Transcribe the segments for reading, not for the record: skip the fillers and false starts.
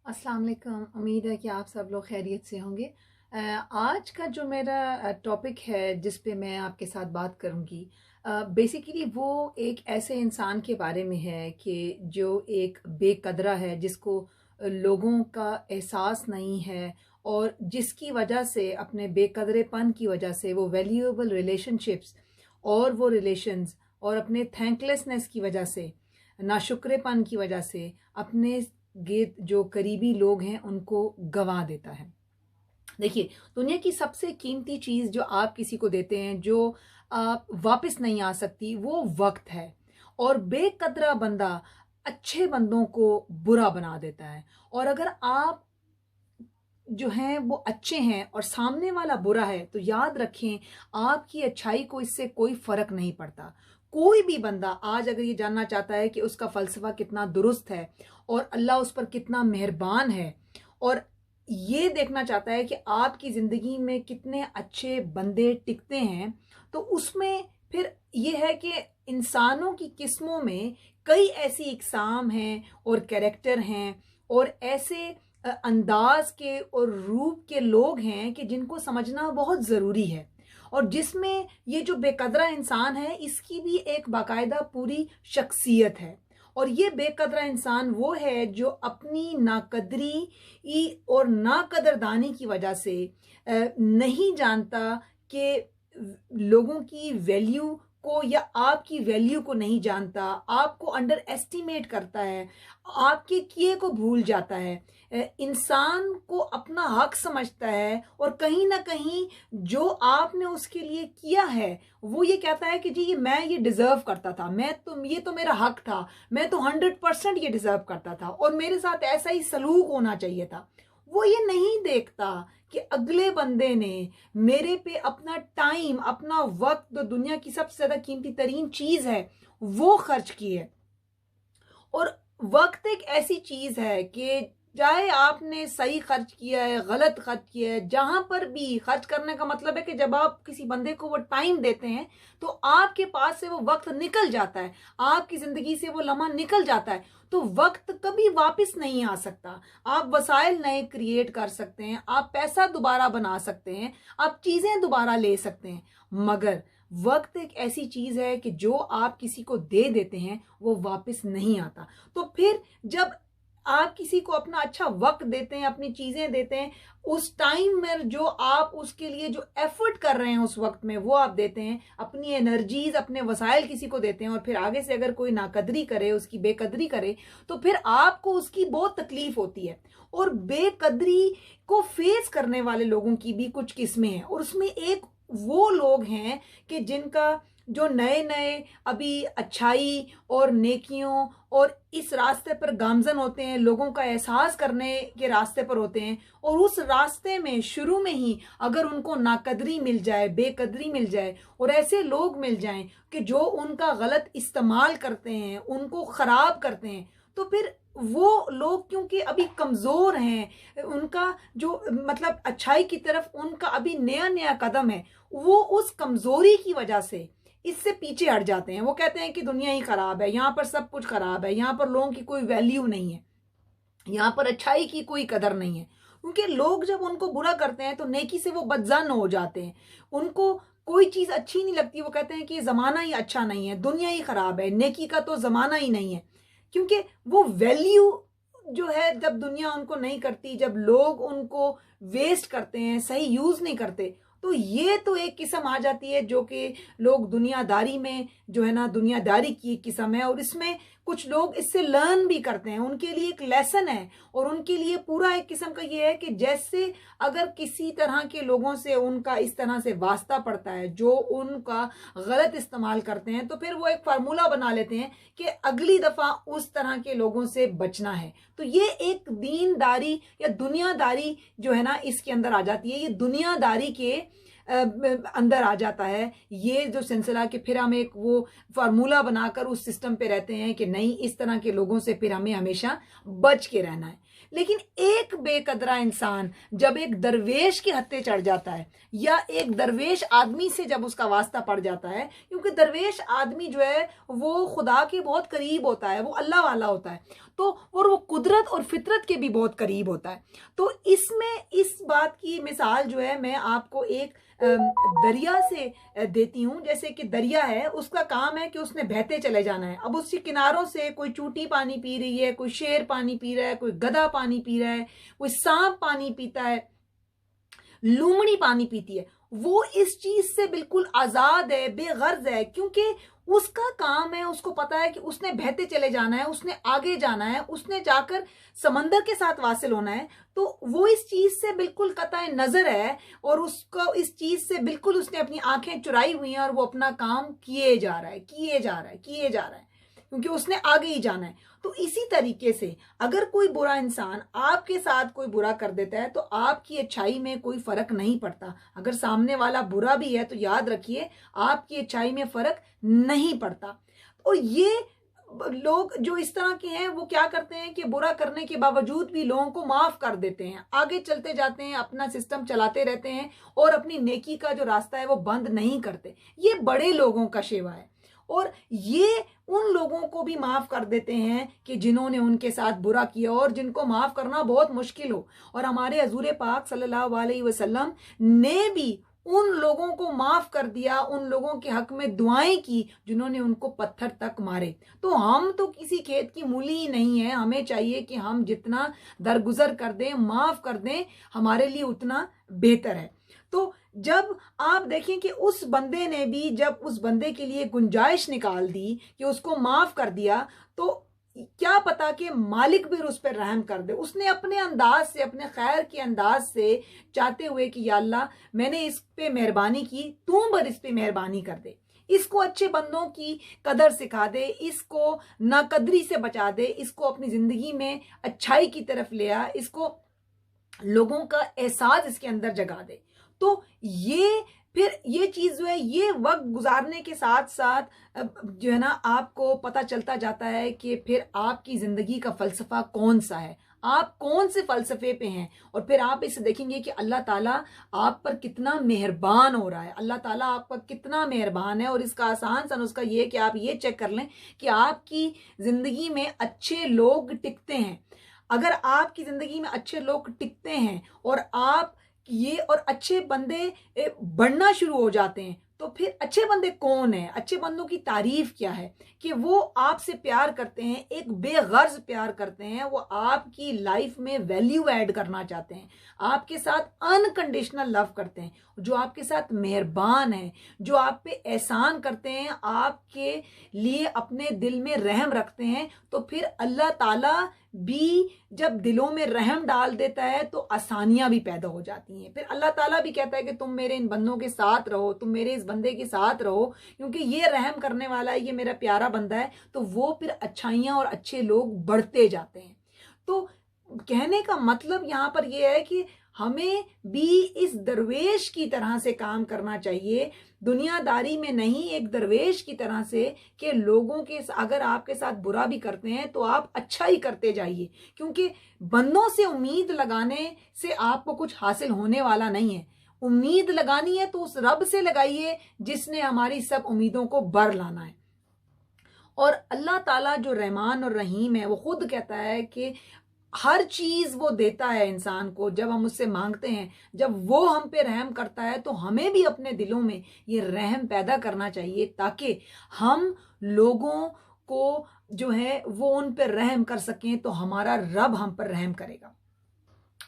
अस्सलाम वालेकुम। उम्मीद है कि आप सब लोग खैरियत से होंगे। आज का जो मेरा टॉपिक है जिस पे मैं आपके साथ बात करूँगी, बेसिकली वो एक ऐसे इंसान के बारे में है कि जो एक बेकदरा है, जिसको लोगों का एहसास नहीं है और जिसकी वजह से, अपने बेकदरेपन की वजह से, वो वैल्यूएबल रिलेशनशिप्स और वो रिलेशंस और अपने थैंकलेसनेस की वजह से, नाशुक्रेपन की वजह से अपने गे जो करीबी लोग हैं उनको गंवा देता है। देखिए, दुनिया की सबसे कीमती चीज़ जो आप किसी को देते हैं, जो वापस नहीं आ सकती, वो वक़्त है। और बेकदरा बंदा अच्छे बंदों को बुरा बना देता है। और अगर आप जो हैं वो अच्छे हैं और सामने वाला बुरा है, तो याद रखें, आपकी अच्छाई को इससे कोई फ़र्क नहीं पड़ता। कोई भी बंदा आज अगर ये जानना चाहता है कि उसका फ़लसफ़ा कितना दुरुस्त है और अल्लाह उस पर कितना मेहरबान है, और ये देखना चाहता है कि आपकी ज़िंदगी में कितने अच्छे बंदे टिकते हैं, तो उसमें फिर ये है कि इंसानों की किस्मों में कई ऐसी इकसाम हैं और कैरेक्टर हैं और ऐसे अंदाज के और रूप के लोग हैं कि जिनको समझना बहुत ज़रूरी है। और जिसमें ये जो बेकदरा इंसान है, इसकी भी एक बाकायदा पूरी शख्सियत है। और ये बेकदरा इंसान वो है जो अपनी नाकदरी और नाकदरदानी की वजह से नहीं जानता कि लोगों की वैल्यू को, या आपकी वैल्यू को नहीं जानता, आपको अंडर एस्टिमेट करता है, आपके किए को भूल जाता है, इंसान को अपना हक समझता है, और कहीं ना कहीं जो आपने उसके लिए किया है वो ये कहता है कि जी ये डिजर्व करता था, ये तो मेरा हक था, मैं तो 100% ये डिजर्व करता था और मेरे साथ ऐसा ही सलूक होना चाहिए था। वो ये नहीं देखता कि अगले बंदे ने मेरे पे अपना टाइम, अपना वक्त, जो दुनिया की सबसे ज्यादा कीमती तरीन चीज है, वो खर्च की है। और वक्त एक ऐसी चीज है कि चाहे आपने सही खर्च किया है, गलत खर्च किया है, जहां पर भी खर्च करने का मतलब है कि जब आप किसी बंदे को वो टाइम देते हैं, तो आपके पास से वो वक्त निकल जाता है, आपकी जिंदगी से वो लम्हा निकल जाता है। तो वक्त कभी वापस नहीं आ सकता। आप वसाइल नए क्रिएट कर सकते हैं, आप पैसा दोबारा बना सकते हैं, आप चीजें दोबारा ले सकते हैं, मगर वक्त एक ऐसी चीज है कि जो आप किसी को दे देते हैं वो वापस नहीं आता। तो फिर जब आप किसी को अपना अच्छा वक्त देते हैं, अपनी चीजें देते हैं, उस टाइम में जो आप उसके लिए जो एफर्ट कर रहे हैं उस वक्त में, वो आप देते हैं, अपनी एनर्जीज, अपने वसाइल किसी को देते हैं, और फिर आगे से अगर कोई नाकदरी करे, उसकी बेकदरी करे, तो फिर आपको उसकी बहुत तकलीफ होती है। और बेकदरी को फेस करने वाले लोगों की भी कुछ किस्में हैं, और उसमें एक वो लोग हैं कि जिनका जो नए नए अभी अच्छाई और नेकियों और इस रास्ते पर गामजन होते हैं, लोगों का एहसास करने के रास्ते पर होते हैं, और उस रास्ते में शुरू में ही अगर उनको नाकदरी मिल जाए, बेकदरी मिल जाए, और ऐसे लोग मिल जाएं कि जो उनका गलत इस्तेमाल करते हैं, उनको खराब करते हैं, तो फिर वो लोग क्योंकि अभी कमजोर हैं, उनका जो मतलब अच्छाई की तरफ उनका अभी नया नया कदम है, वो उस कमजोरी की वजह से इससे पीछे हट जाते हैं। वो कहते हैं कि दुनिया ही खराब है, यहाँ पर सब कुछ खराब है, यहाँ पर लोगों की कोई वैल्यू नहीं है, यहाँ पर अच्छाई की कोई कदर नहीं है। क्योंकि लोग जब उनको बुरा करते हैं तो नेकी से वो बदजन हो जाते हैं, उनको कोई चीज अच्छी नहीं लगती, वो कहते हैं कि जमाना ही अच्छा नहीं है, दुनिया ही खराब है, नेकी का तो जमाना ही नहीं है। क्योंकि वो वैल्यू जो है, जब दुनिया उनको नहीं करती, जब लोग उनको वेस्ट करते हैं, सही यूज नहीं करते, तो ये तो एक किस्म आ जाती है जो कि लोग दुनियादारी में जो है ना, दुनियादारी की एक किस्म है, और इसमें कुछ लोग इससे लर्न भी करते हैं, उनके लिए एक लेसन है, और उनके लिए पूरा एक किस्म का ये है कि जैसे अगर किसी तरह के लोगों से उनका इस तरह से वास्ता पड़ता है जो उनका गलत इस्तेमाल करते हैं, तो फिर वो एक फार्मूला बना लेते हैं कि अगली दफा उस तरह के लोगों से बचना है। तो ये एक दीनदारी या दुनियादारी जो है ना, इसके अंदर आ जाती है। ये दुनियादारी के अंदर आ जाता है ये जो सिलसिला, कि फिर हम एक वो फार्मूला बनाकर उस सिस्टम पे रहते हैं कि नहीं, इस तरह के लोगों से फिर हमें हमेशा बच के रहना है। लेकिन एक बेकदरा इंसान जब एक दरवेश के हत्थे चढ़ जाता है, या एक दरवेश आदमी से जब उसका वास्ता पड़ जाता है, क्योंकि दरवेश आदमी जो है वो खुदा के बहुत करीब होता है, वो अल्लाह वाला होता है, तो और वो कुदरत और फितरत के भी बहुत करीब होता है। तो इसमें इस बात की मिसाल जो है मैं आपको एक दरिया से देती हूँ। जैसे कि दरिया है, उसका काम है कि उसने बहते चले जाना है। अब उसके किनारों से कोई चूटी पानी पी रही है, कोई शेर पानी पी रहा है, कोई गधा पानी पी रहा है, कोई सांप पानी पीता है, लूमड़ी पानी पीती है, वो इस चीज से बिल्कुल आजाद है, बेगर्ज है, क्योंकि उसका काम है, उसको पता है कि उसने बहते चले जाना है, उसने आगे जाना है, उसने जाकर समंदर के साथ वासिल होना है। तो वो इस चीज से बिल्कुल कतई नजर है, और उसको इस चीज से बिल्कुल उसने अपनी आंखें चुराई हुई हैं, और वो अपना काम किए जा रहा है, किए जा रहा है, किए जा रहा है, क्योंकि उसने आगे ही जाना है। तो इसी तरीके से अगर कोई बुरा इंसान आपके साथ कोई बुरा कर देता है, तो आपकी अच्छाई में कोई फर्क नहीं पड़ता। अगर सामने वाला बुरा भी है तो याद रखिए आपकी अच्छाई में फर्क नहीं पड़ता। और ये लोग जो इस तरह के हैं वो क्या करते हैं कि बुरा करने के बावजूद भी लोगों को माफ कर देते हैं, आगे चलते जाते हैं, अपना सिस्टम चलाते रहते हैं, और अपनी नेकी का जो रास्ता है वो बंद नहीं करते। ये बड़े लोगों का शेवा है, और ये उन लोगों को भी माफ कर देते हैं कि जिन्होंने उनके साथ बुरा किया, और जिनको माफ करना बहुत मुश्किल हो। और हमारे हजूर पाक सल्लल्लाहु अलैहि वसल्लम ने भी उन लोगों को माफ कर दिया, उन लोगों के हक में दुआएं की जिन्होंने उनको पत्थर तक मारे। तो हम तो किसी खेत की मूली ही नहीं है, हमें चाहिए कि हम जितना दरगुजर कर दें, माफ कर दें, हमारे लिए उतना बेहतर है। तो जब आप देखें कि उस बंदे ने भी जब उस बंदे के लिए गुंजाइश निकाल दी कि उसको माफ कर दिया, तो क्या पता कि मालिक भी उस पर रहम कर दे। उसने अपने अंदाज से, अपने खैर के अंदाज से, चाहते हुए कि या अल्लाह मैंने इस पे मेहरबानी की, तू पर इस पे मेहरबानी कर दे, इसको अच्छे बंदों की कदर सिखा दे, इसको नाकदरी से बचा दे, इसको अपनी जिंदगी में अच्छाई की तरफ ले आ, इसको लोगों का एहसास इसके अंदर जगा दे। तो ये फिर ये चीज जो है, ये वक्त गुजारने के साथ साथ जो है ना, आपको पता चलता जाता है कि फिर आपकी जिंदगी का फलसफा कौन सा है, आप कौन से फलसफे पे हैं। और फिर आप इसे देखेंगे कि अल्लाह ताला आप पर कितना मेहरबान हो रहा है, अल्लाह ताला आप पर कितना मेहरबान है। और इसका आसान सा नुस्खा ये कि आप ये चेक कर लें कि आपकी जिंदगी में अच्छे लोग टिकते हैं। अगर आपकी जिंदगी में अच्छे लोग टिकते हैं और आप ये और अच्छे बंदे बढ़ना शुरू हो जाते हैं, तो फिर अच्छे बंदे कौन है, अच्छे बंदों की तारीफ क्या है, कि वो आपसे प्यार करते हैं, एक बेगर्ज प्यार करते हैं, वो आपकी लाइफ में वैल्यू ऐड करना चाहते हैं, आपके साथ अनकंडीशनल लव करते हैं, जो आपके साथ मेहरबान है, जो आप पे एहसान करते हैं, आपके लिए अपने दिल में रहम रखते हैं। तो फिर अल्लाह ताला भी जब दिलों में रहम डाल देता है तो आसानियां भी पैदा हो जाती हैं। फिर अल्लाह ताला भी कहता है कि तुम मेरे इन बंदों के साथ रहो, तुम मेरे इस बंदे के साथ रहो, क्योंकि ये रहम करने वाला है, ये मेरा प्यारा बंदा है। तो वो फिर अच्छाइयां और अच्छे लोग बढ़ते जाते हैं। तो कहने का मतलब यहां पर यह है कि हमें भी इस दरवेश की तरह से काम करना चाहिए, दुनियादारी में नहीं, एक दरवेश की तरह से, कि लोगों के अगर आपके साथ बुरा भी करते हैं तो आप अच्छा ही करते जाइए, क्योंकि बंदों से उम्मीद लगाने से आपको कुछ हासिल होने वाला नहीं है। उम्मीद लगानी है तो उस रब से लगाइए जिसने हमारी सब उम्मीदों को बर लाना है। और अल्लाह ताला जो रहमान और रहीम है, वो खुद कहता है कि हर चीज वो देता है इंसान को जब हम उससे मांगते हैं। जब वो हम पे रहम करता है तो हमें भी अपने दिलों में ये रहम पैदा करना चाहिए, ताकि हम लोगों को जो है वो उन पर रहम कर सकें, तो हमारा रब हम पर रहम करेगा।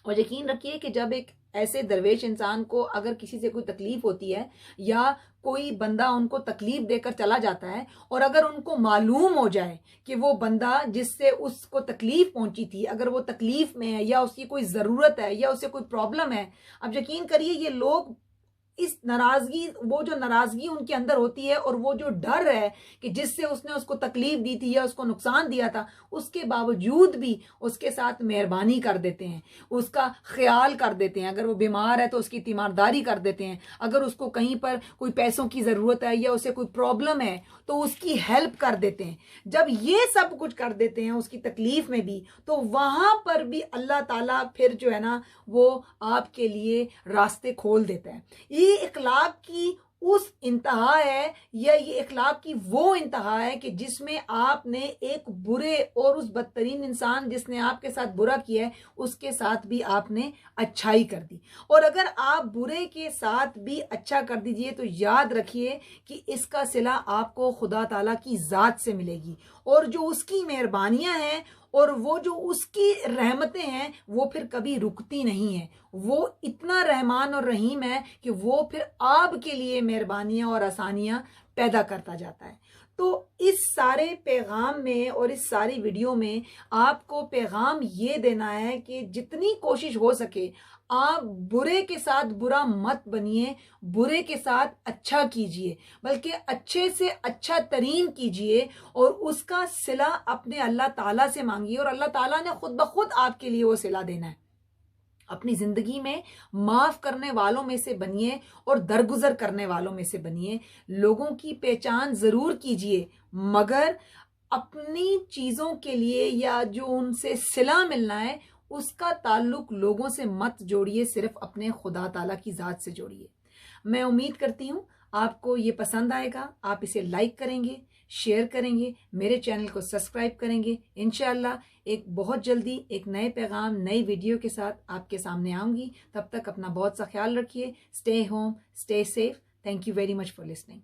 और यकीन रखिए कि जब एक ऐसे दरवेश इंसान को अगर किसी से कोई तकलीफ होती है, या कोई बंदा उनको तकलीफ देकर चला जाता है, और अगर उनको मालूम हो जाए कि वो बंदा जिससे उसको तकलीफ पहुंची थी, अगर वो तकलीफ में है, या उसकी कोई ज़रूरत है, या उसे कोई प्रॉब्लम है, अब यकीन करिए ये लोग इस नाराज़गी, वो जो नाराज़गी उनके अंदर होती है और वो जो डर है कि जिससे उसने उसको तकलीफ दी थी या उसको नुकसान दिया था, उसके बावजूद भी उसके साथ मेहरबानी कर देते हैं, उसका ख्याल कर देते हैं। अगर वो बीमार है तो उसकी तीमारदारी कर देते हैं, अगर उसको कहीं पर कोई पैसों की ज़रूरत है या उसे कोई प्रॉब्लम है तो उसकी हेल्प कर देते हैं। जब ये सब कुछ कर देते हैं उसकी तकलीफ में भी, तो वहाँ पर भी अल्लाह ताला फिर जो है ना वो आपके लिए रास्ते खोल देता है। ये इखलाक की उस इंतहा है, या ये इखलाक की वो इंतहा है कि जिसमें आपने एक बुरे और उस बदतरीन इंसान जिसने आपके साथ बुरा किया है उसके साथ भी आपने अच्छाई कर दी। और अगर आप बुरे के साथ भी अच्छा कर दीजिए तो याद रखिए कि इसका सिला आपको खुदा ताला की ज़ात से मिलेगी, और जो उसकी मेहरबानियां हैं और वो जो उसकी रहमतें हैं वो फिर कभी रुकती नहीं है। वो इतना रहमान और रहीम है कि वो फिर आपके लिए मेहरबानियां और आसानियां पैदा करता जाता है। तो इस सारे पैगाम में और इस सारी वीडियो में आपको पैगाम ये देना है कि जितनी कोशिश हो सके आप बुरे के साथ बुरा मत बनिए, बुरे के साथ अच्छा कीजिए, बल्कि अच्छे से अच्छा तरीन कीजिए और उसका सिला अपने अल्लाह ताला से मांगिए, और अल्लाह ताला ने खुद ब खुद आपके लिए वो सिला देना है। अपनी जिंदगी में माफ करने वालों में से बनिए और दरगुजर करने वालों में से बनिए। लोगों की पहचान जरूर कीजिए, मगर अपनी चीजों के लिए या जो उनसे सिला मिलना है उसका ताल्लुक लोगों से मत जोड़िए, सिर्फ अपने खुदा ताला की जात से जोड़िए। मैं उम्मीद करती हूँ आपको ये पसंद आएगा, आप इसे लाइक करेंगे, शेयर करेंगे, मेरे चैनल को सब्सक्राइब करेंगे। इंशाल्लाह एक बहुत जल्दी एक नए पैगाम, नई वीडियो के साथ आपके सामने आऊंगी। तब तक अपना बहुत सा ख्याल रखिए। Stay home, stay safe. Thank you very much for listening.